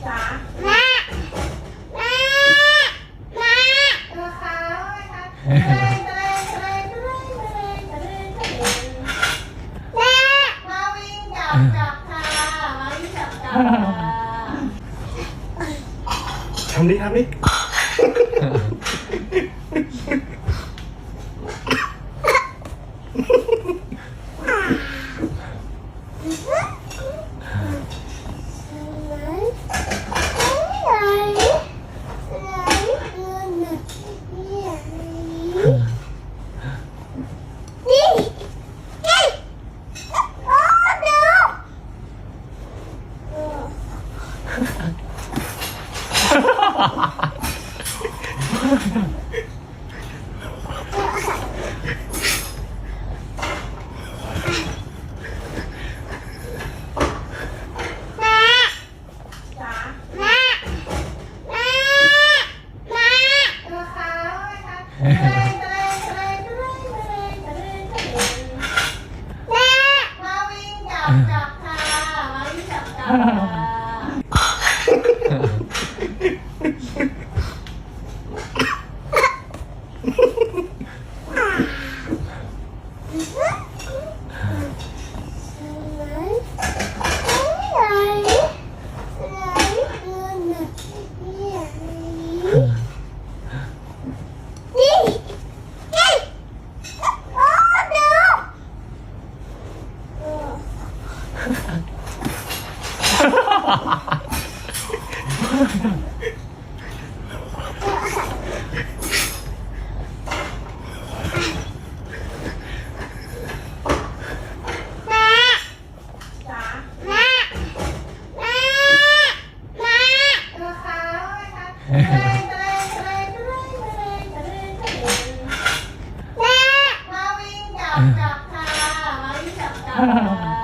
จ๋าแม่แม่แม่ตัวขาวนะคะแม่มาวิ่งจับค่ะมาวิ่งจับทำดิทำดิมาวิ่งจับค่ะมาวิ่งจับตัวขาวนะคะแม่มาวิ่งจับค่ะมาวิ่งจับ